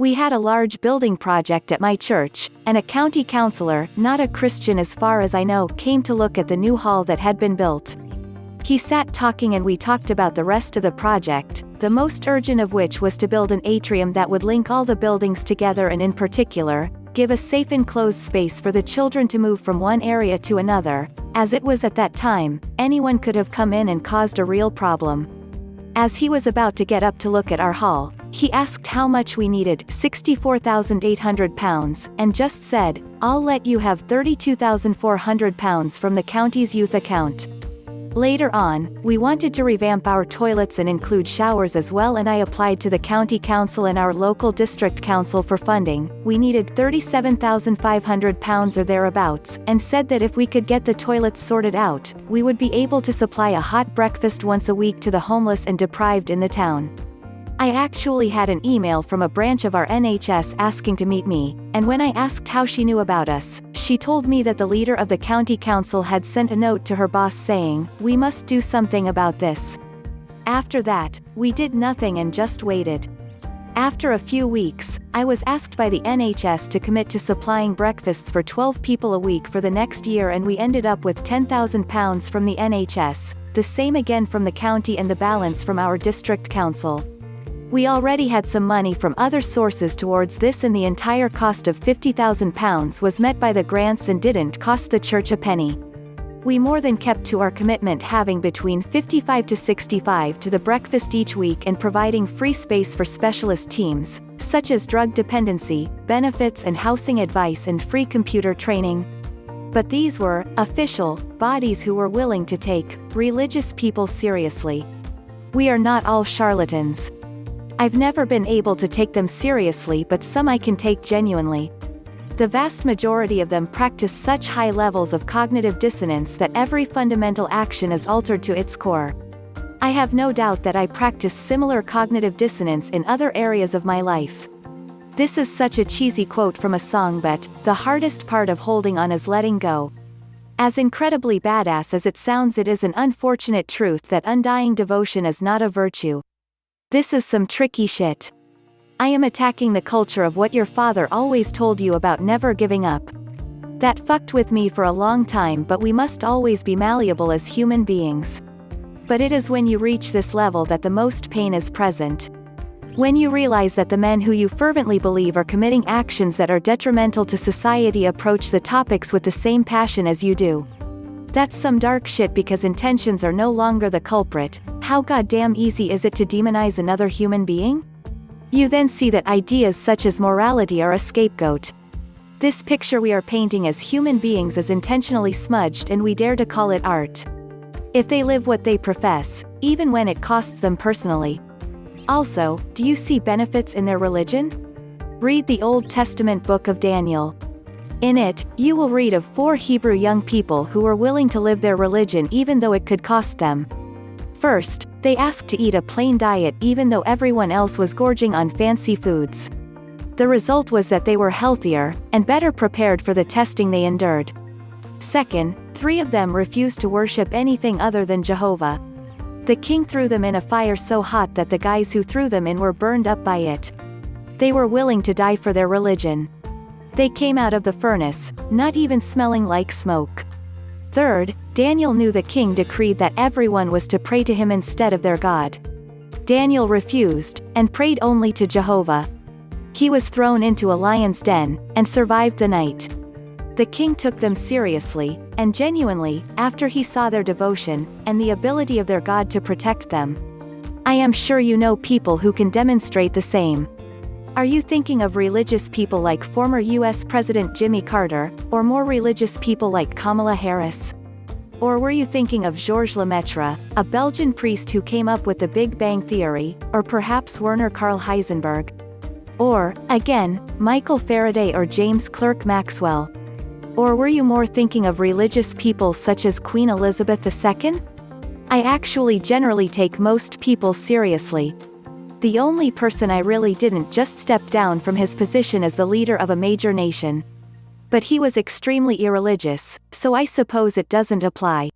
We had a large building project at my church, and a county councilor, not a Christian as far as I know, came to look at the new hall that had been built. He sat talking and we talked about the rest of the project, the most urgent of which was to build an atrium that would link all the buildings together and in particular, give a safe enclosed space for the children to move from one area to another, as it was at that time, anyone could have come in and caused a real problem. As he was about to get up to look at our hall, he asked how much we needed, £64,800, and just said, "I'll let you have £32,400 from the county's youth account." Later on, we wanted to revamp our toilets and include showers as well, and I applied to the county council and our local district council for funding. We needed £37,500 or thereabouts, and said that if we could get the toilets sorted out, we would be able to supply a hot breakfast once a week to the homeless and deprived in the town. I actually had an email from a branch of our NHS asking to meet me, and when I asked how she knew about us, she told me that the leader of the county council had sent a note to her boss saying, "We must do something about this." After that, we did nothing and just waited. After a few weeks, I was asked by the NHS to commit to supplying breakfasts for 12 people a week for the next year, and we ended up with £10,000 from the NHS, the same again from the county and the balance from our district council. We already had some money from other sources towards this, and the entire cost of £50,000 was met by the grants and didn't cost the church a penny. We more than kept to our commitment, having between 55 to 65 to the breakfast each week and providing free space for specialist teams, such as drug dependency, benefits and housing advice, and free computer training. But these were official bodies who were willing to take religious people seriously. We are not all charlatans. I've never been able to take them seriously, but some I can take genuinely. The vast majority of them practice such high levels of cognitive dissonance that every fundamental action is altered to its core. I have no doubt that I practice similar cognitive dissonance in other areas of my life. This is such a cheesy quote from a song, but the hardest part of holding on is letting go. As incredibly badass as it sounds, it is an unfortunate truth that undying devotion is not a virtue. This is some tricky shit. I am attacking the culture of what your father always told you about never giving up. That fucked with me for a long time, but we must always be malleable as human beings. But it is when you reach this level that the most pain is present. When you realize that the men who you fervently believe are committing actions that are detrimental to society approach the topics with the same passion as you do. That's some dark shit, because intentions are no longer the culprit. How goddamn easy is it to demonize another human being? You then see that ideas such as morality are a scapegoat. This picture we are painting as human beings is intentionally smudged, and we dare to call it art. If they live what they profess, even when it costs them personally. Also, do you see benefits in their religion? Read the Old Testament book of Daniel. In it, you will read of 4 Hebrew young people who were willing to live their religion even though it could cost them. First, they asked to eat a plain diet even though everyone else was gorging on fancy foods. The result was that they were healthier, and better prepared for the testing they endured. Second, 3 of them refused to worship anything other than Jehovah. The king threw them in a fire so hot that the guys who threw them in were burned up by it. They were willing to die for their religion. They came out of the furnace, not even smelling like smoke. Third, Daniel knew the king decreed that everyone was to pray to him instead of their God. Daniel refused, and prayed only to Jehovah. He was thrown into a lion's den, and survived the night. The king took them seriously, and genuinely, after he saw their devotion, and the ability of their God to protect them. I am sure you know people who can demonstrate the same. Are you thinking of religious people like former US President Jimmy Carter, or more religious people like Kamala Harris? Or were you thinking of Georges Lemaitre, a Belgian priest who came up with the Big Bang Theory, or perhaps Werner Karl Heisenberg? Or, again, Michael Faraday or James Clerk Maxwell? Or were you more thinking of religious people such as Queen Elizabeth II? I actually generally take most people seriously. The only person I really didn't just step down from his position as the leader of a major nation. But he was extremely irreligious, so I suppose it doesn't apply.